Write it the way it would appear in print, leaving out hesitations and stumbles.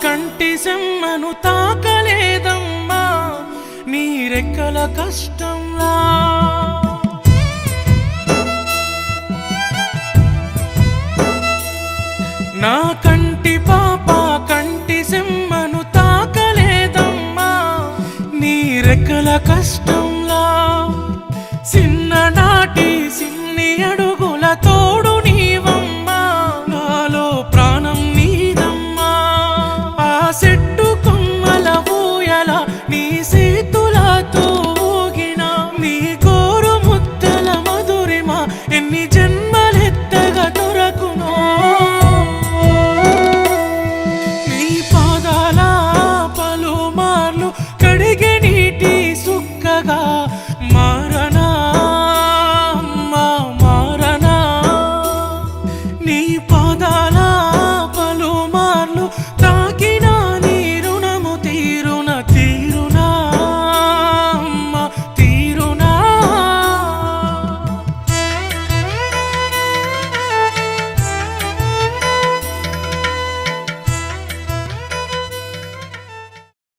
కంటి సెమ్మను తాకలేదమ్మా నీ రెక్కల కష్టంలా నా కంటి పాప కంటి సెమ్మను తాకలేదమ్మా నీ రెక్కల కష్టంలా చిన్ననాటి సిన్ని అడుగుల తోడు నీవమ్మా నాలో ప్రాణం నీదమ్మా ఆ చెట్టు కొమ్మల ఊయల నీ సేతులతో ఊగిన నీ గోరు ముద్దల మధురిమ ఎన్ని జన్మలెత్తగా దొరకునో నీ పాదాల పలుమార్లు కడిగే నీటి సుక్కగా